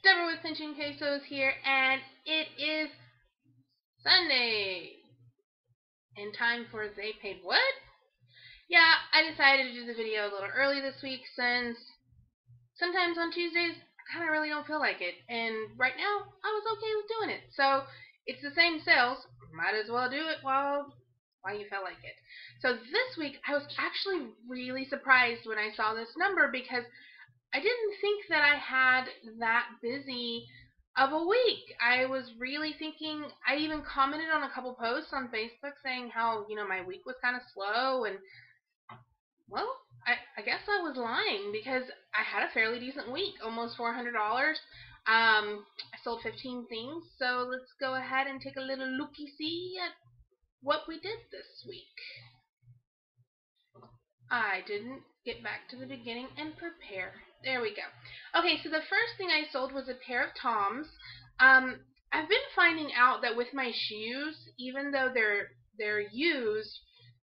Deborah with Pinching Quesos here, and it is Sunday, and time for They Paid What? Yeah, I decided to do the video a little early this week since sometimes on Tuesdays I kind of really don't feel like it, and right now I was okay with doing it. So it's the same sales, might as well do it while you felt like it. So this week I was actually really surprised when I saw this number because I didn't think that I had that busy of a week. I was really thinking, I even commented on a couple posts on Facebook saying how, my week was kind of slow, and, well, I guess I was lying because I had a fairly decent week, almost $400. I sold 15 things, so let's go ahead and take a little looky-see at what we did this week. I didn't get back to the beginning and prepare. There we go. Okay, so the first thing I sold was a pair of Toms. I've been finding out that with my shoes, even though they're used,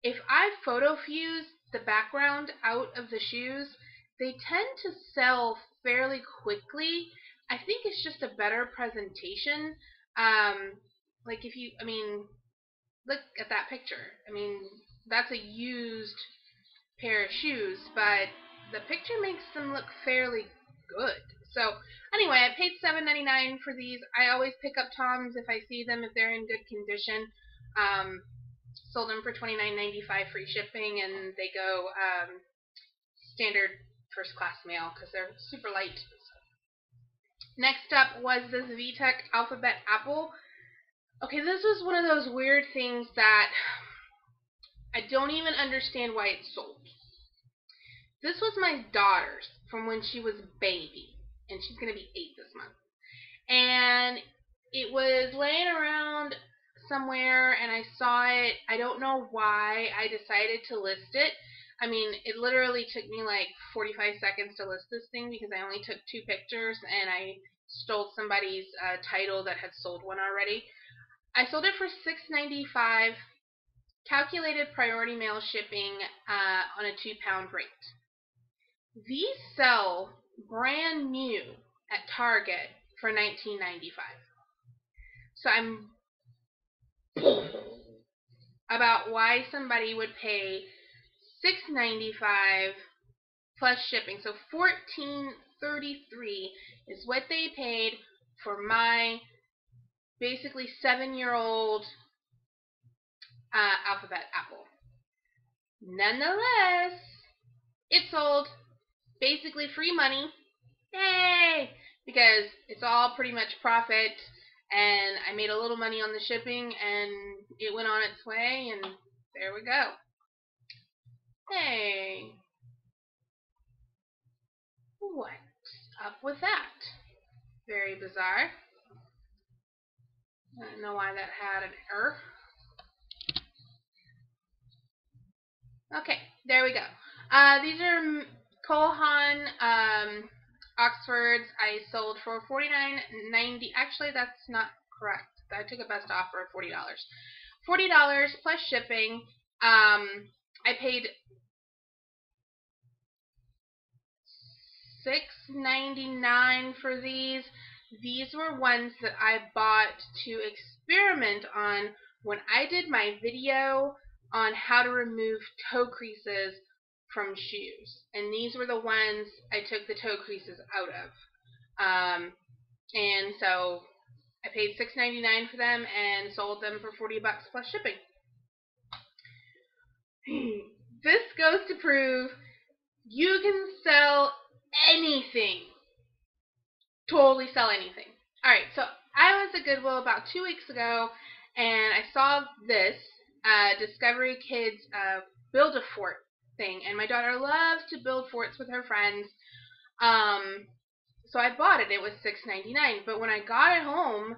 if I photo fuse the background out of the shoes, they tend to sell fairly quickly. I think it's just a better presentation. Like look at that picture. That's a used pair of shoes, but the picture makes them look fairly good. So anyway, I paid $7.99 for these. I always pick up Toms if I see them, if they're in good condition. Sold them for $29.95 free shipping, and they go standard first class mail because they're super light. Next up was this VTech Alphabet Apple. Okay, this was one of those weird things that I don't even understand why it's sold. This was my daughter's from when she was a baby, and she's going to be 8 this month. And it was laying around somewhere, and I saw it. I don't know why I decided to list it. It literally took me like 45 seconds to list this thing because I only took 2 pictures, and I stole somebody's title that had sold one already. I sold it for $6.95. Calculated priority mail shipping on a 2-pound rate. These sell brand new at Target for $19.95. So I'm about why somebody would pay $6.95 plus shipping. So $14.33 is what they paid for my basically 7-year-old Alphabet Apple. Nonetheless, it sold basically free money. Yay! Because it's all pretty much profit, and I made a little money on the shipping, and it went on its way, and there we go. Hey! What's up with that? Very bizarre. I don't know why that had an error. Okay, there we go. These are Kohan Oxfords. I sold for $49.90. Actually, that's not correct. I took a best offer of $40. $40 plus shipping. I paid $6.99 for these. These were ones that I bought to experiment on when I did my video on how to remove toe creases from shoes. And these were the ones I took the toe creases out of. And so I paid $6.99 for them and sold them for $40 plus shipping. This goes to prove you can sell anything. Totally sell anything. Alright, so I was at Goodwill about 2 weeks ago, and I saw this Discovery Kids Build-A-Fort thing, and my daughter loves to build forts with her friends, so I bought it. It was $6.99, but when I got it home,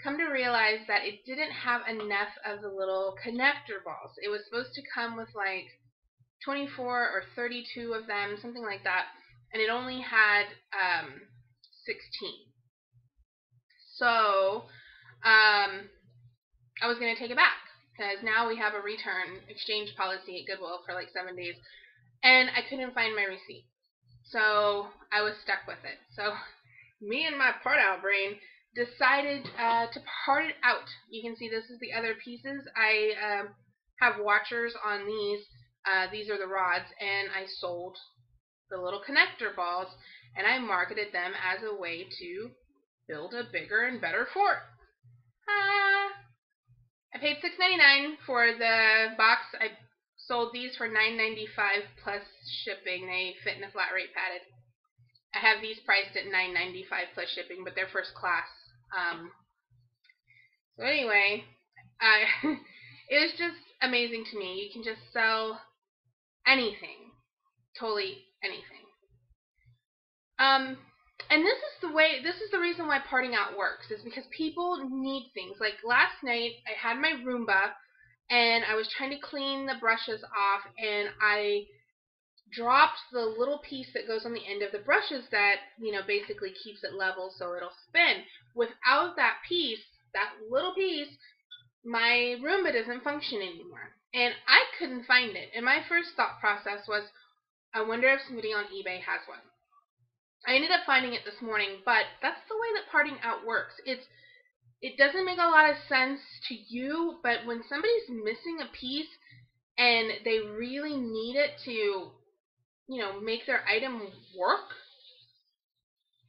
come to realize that it didn't have enough of the little connector balls. It was supposed to come with like 24 or 32 of them, something like that, and it only had 16. So I was going to take it back because now we have a return exchange policy at Goodwill for like 7 days, and I couldn't find my receipt. So I was stuck with it. So me and my part out brain decided to part it out. You can see this is the other pieces. I have watchers on these. These are the rods, and I sold the little connector balls, and I marketed them as a way to build a bigger and better fort. I paid $6.99 for the box. I sold these for $9.95 plus shipping. They fit in a flat rate padded. I have these priced at $9.95 plus shipping, but they're first class. So anyway, it was just amazing to me. You can just sell anything, totally anything. And this is the reason why parting out works, is because people need things. Like last night, I had my Roomba, and I was trying to clean the brushes off, and I dropped the little piece that goes on the end of the brushes that, basically keeps it level so it'll spin. Without that piece, that little piece, my Roomba doesn't function anymore. And I couldn't find it. And my first thought process was, I wonder if somebody on eBay has one. I ended up finding it this morning, but that's the way that parting out works. It doesn't make a lot of sense to you, but when somebody's missing a piece and they really need it to, make their item work,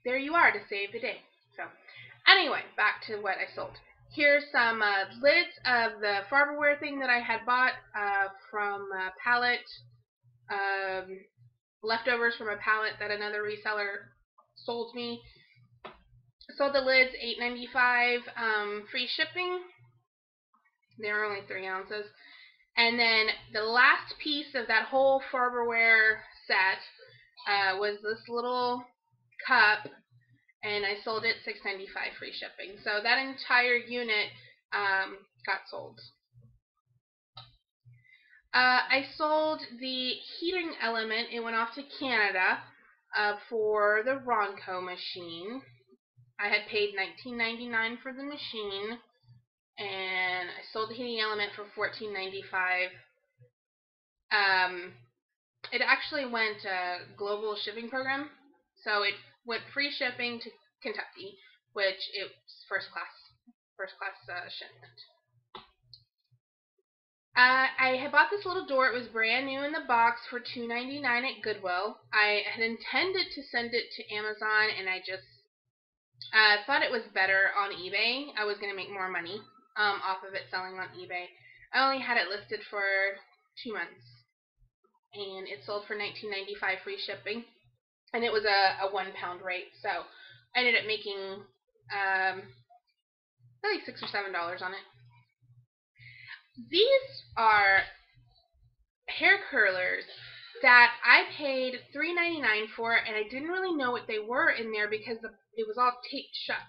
there you are to save the day. So, anyway, back to what I sold. Here's some lids of the Farberware thing that I had bought from a pallet, leftovers from a pallet that another reseller sold me. Sold the lids, $8.95, free shipping. They were only 3 ounces. And then the last piece of that whole Farberware set was this little cup, and I sold it $6.95 free shipping. So that entire unit got sold. I sold the heating element. It went off to Canada for the Ronco machine. I had paid $19.99 for the machine, and I sold the heating element for $14.95. It actually went global shipping program, so it went free shipping to Kentucky, which it was first class shipment. I had bought this little door. It was brand new in the box for $2.99 at Goodwill. I had intended to send it to Amazon, and I just thought it was better on eBay. I was going to make more money off of it selling on eBay. I only had it listed for 2 months, and it sold for $19.95 free shipping, and it was a 1 pound rate, so I ended up making like $6 or $7 on it. These are hair curlers that I paid $3.99 for, and I didn't really know what they were in there because it was all taped shut.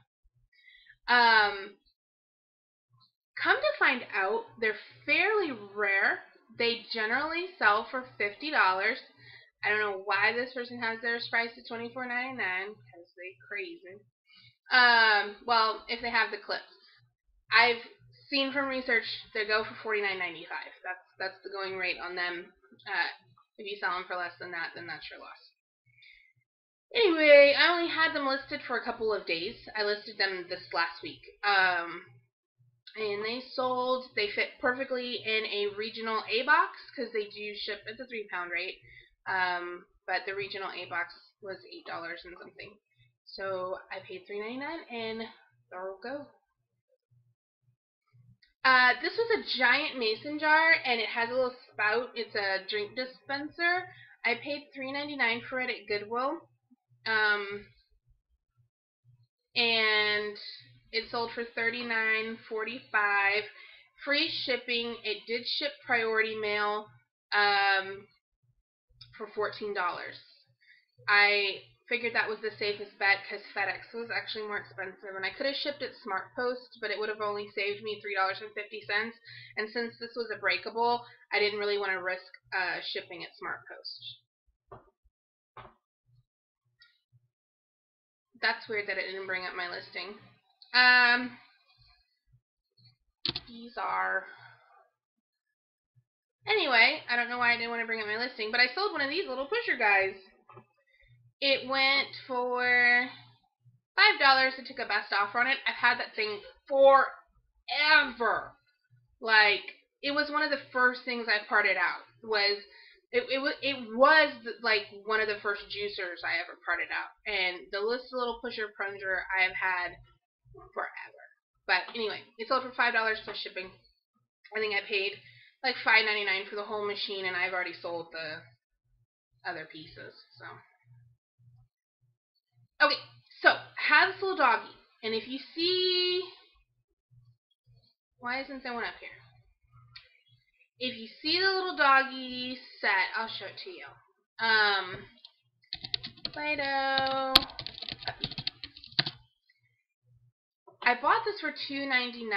Come to find out, they're fairly rare. They generally sell for $50. I don't know why this person has theirs priced at $24.99, because they're crazy. Well, if they have the clips. I've seen from research they go for $49.95. That's the going rate on them. If you sell them for less than that, then that's your loss. Anyway, I only had them listed for a couple of days. I listed them this last week. And they sold. They fit perfectly in a regional A box because they do ship at the 3 pound rate. But the regional A box was $8 and something. So I paid $3.99, and there we go. This was a giant mason jar, and it has a little spout. It's a drink dispenser. I paid $3.99 for it at Goodwill. And it sold for $39.45. Free shipping. It did ship priority mail for $14. I figured that was the safest bet because FedEx was actually more expensive, and I could have shipped it Smart Post, but it would have only saved me $3.50. And since this was a breakable, I didn't really want to risk shipping it Smart Post. That's weird that it didn't bring up my listing. These are... Anyway, I don't know why I didn't want to bring up my listing, but I sold one of these little pusher guys. It went for $5. I took a best offer on it. I've had that thing forever. Like, it was one of the first things I parted out. It was like one of the first juicers I ever parted out, and the little pusher plunger I have had forever. But anyway, it sold for $5 plus shipping. I think I paid like $5.99 for the whole machine, and I've already sold the other pieces. So okay, so I have this little doggy, and if you see, why isn't there one up here? If you see the little doggy set, I'll show it to you. Play-Doh puppy. I bought this for $2.99,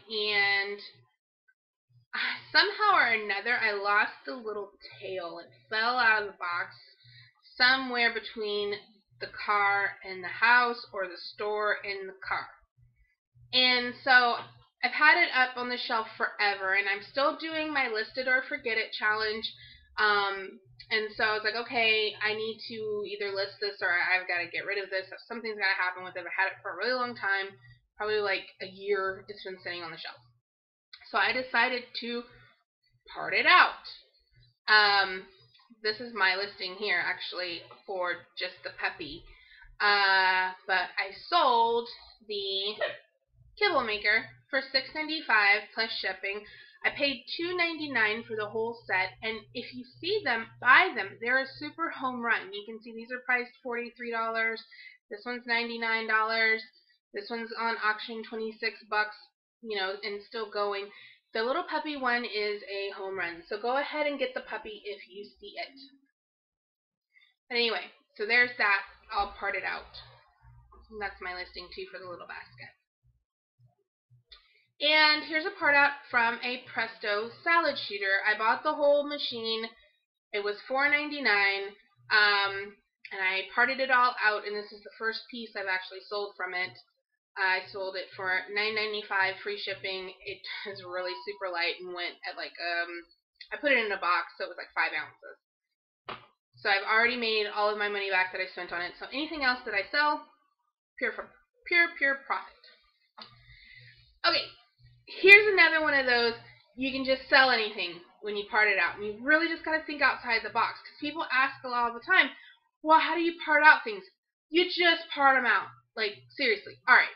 and somehow or another I lost the little tail. It fell out of the box somewhere between the car and the house, or the store and the car. And so I've had it up on the shelf forever, and I'm still doing my list it or forget it challenge. And so I was like, okay, I need to either list this or I've got to get rid of this. Something's got to happen with it. I've had it for a really long time, probably like a year it's been sitting on the shelf. So I decided to part it out. This is my listing here, actually, for just the puppy. But I sold the kibble maker for $6.95 plus shipping. I paid $2.99 for the whole set, and if you see them, buy them. They're a super home run. You can see these are priced $43. This one's $99. This one's on auction $26, you know, and still going. The little puppy one is a home run, so go ahead and get the puppy if you see it. But anyway, so there's that. I'll part it out. And that's my listing too for the little basket. And here's a part out from a Presto salad shooter. I bought the whole machine. It was $4.99, and I parted it all out, and this is the first piece I've actually sold from it. I sold it for $9.95 free shipping. It is really super light and went at like, I put it in a box, so it was like 5 ounces. So I've already made all of my money back that I spent on it. So anything else that I sell, pure profit. Okay. Here's another one of those, you can just sell anything when you part it out. And you really just got to think outside the box. Because people ask a lot of the time, well, how do you part out things? You just part them out. Like, seriously. Alright.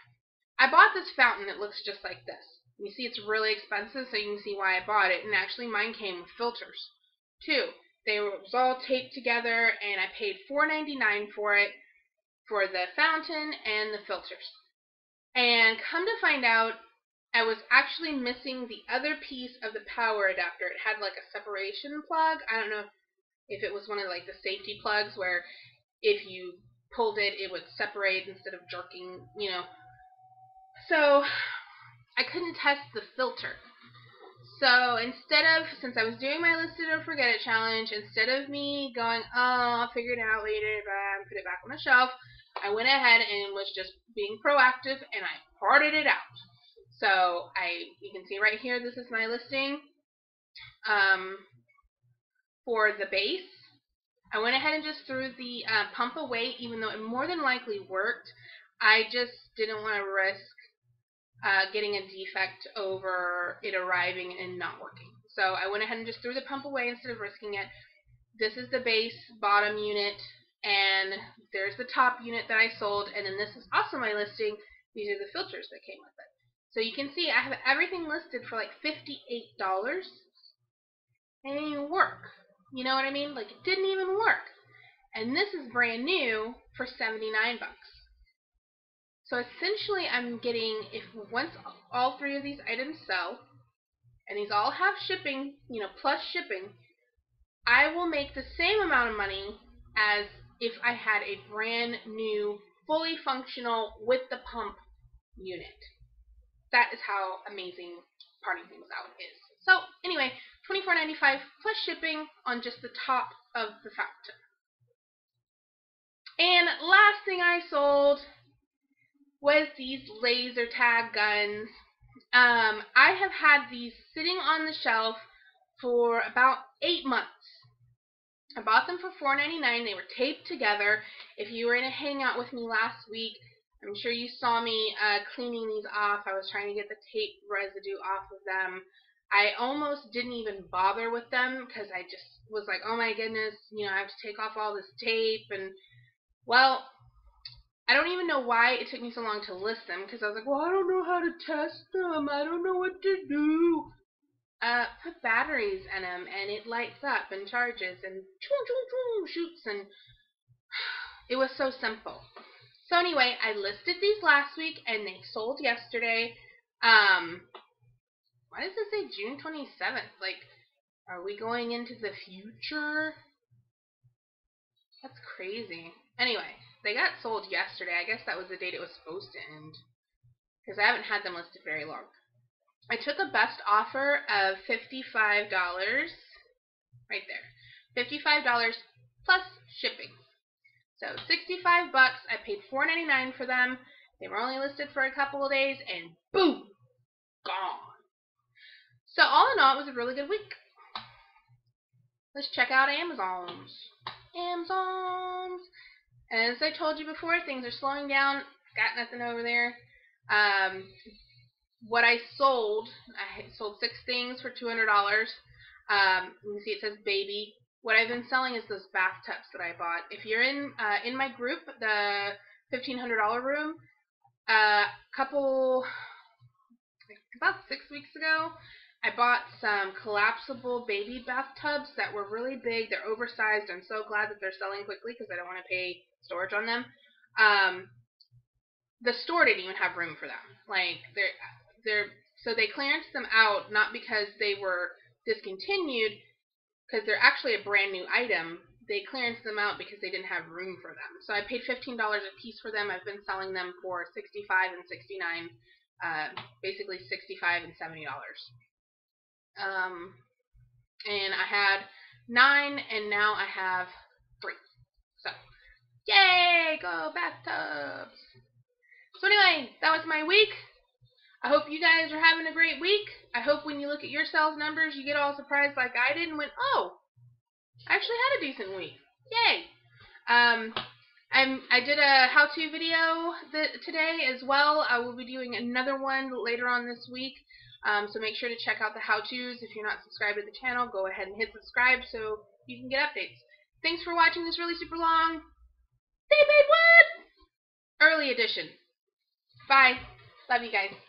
I bought this fountain that looks just like this. You see it's really expensive, so you can see why I bought it. And actually mine came with filters, too. It was all taped together, and I paid $4.99 for it, for the fountain and the filters. And come to find out, I was actually missing the other piece of the power adapter. It had like a separation plug. I don't know if it was one of like the safety plugs where if you pulled it, it would separate instead of jerking, you know. So I couldn't test the filter. So instead of, since I was doing my list it or forget it challenge, instead of me going, oh, I'll figure it out later, but put it back on the shelf, I went ahead and was just being proactive, and I parted it out. So you can see right here, this is my listing for the base. I went ahead and just threw the pump away, even though it more than likely worked. I just didn't want to risk getting a defect over it arriving and not working. So I went ahead and just threw the pump away instead of risking it. This is the base bottom unit, and there's the top unit that I sold, and then this is also my listing. These are the filters that came with it. So you can see I have everything listed for like $58. And it didn't even work. You know what I mean? Like, it didn't even work. And this is brand new for $79. So essentially I'm getting, if once all 3 of these items sell, and these all have shipping, you know, plus shipping, I will make the same amount of money as if I had a brand new, fully functional, with the pump unit. That is how amazing parting things out is. So anyway, $24.95 plus shipping on just the top of the fountain. And last thing I sold was these laser tag guns. I have had these sitting on the shelf for about 8 months. I bought them for $4.99. They were taped together. If you were in a hangout with me last week, I'm sure you saw me cleaning these off. I was trying to get the tape residue off of them. I almost didn't even bother with them because I just was like, oh my goodness, I have to take off all this tape. And, well, I don't even know why it took me so long to list them because I was like, well, I don't know how to test them. I don't know what to do. Put batteries in them and it lights up and charges and shoots, and it was so simple. So anyway, I listed these last week and they sold yesterday. Why does it say June 27th? Like, are we going into the future? That's crazy. Anyway, they got sold yesterday. I guess that was the date it was supposed to end, because I haven't had them listed very long. I took a best offer of $55, right there. $55 plus shipping. So $65. I paid $4.99 for them. They were only listed for a couple of days, and boom, gone. So all in all, it was a really good week. Let's check out Amazon's. As I told you before, things are slowing down. Got nothing over there. What I sold 6 things for $200. You can see it says baby. What I've been selling is those bathtubs that I bought. If you're in my group, the $1,500 room, about 6 weeks ago, I bought some collapsible baby bathtubs that were really big. They're oversized. I'm so glad that they're selling quickly because I don't want to pay storage on them. The store didn't even have room for them. Like, so they clearanced them out, not because they were discontinued, because they're actually a brand new item. They clearanced them out because they didn't have room for them. So I paid $15 a piece for them. I've been selling them for $65 and $69, basically $65 and $70. And I had 9, and now I have 3. So, yay! Go bathtubs! So anyway, that was my week. I hope you guys are having a great week. I hope when you look at your sales numbers, you get all surprised like I did and went, oh, I actually had a decent week. Yay! I did a how-to video today as well. I will be doing another one later on this week. So make sure to check out the how-tos. If you're not subscribed to the channel, go ahead and hit subscribe so you can get updates. Thanks for watching this really super long. They made what? Early edition. Bye. Love you guys.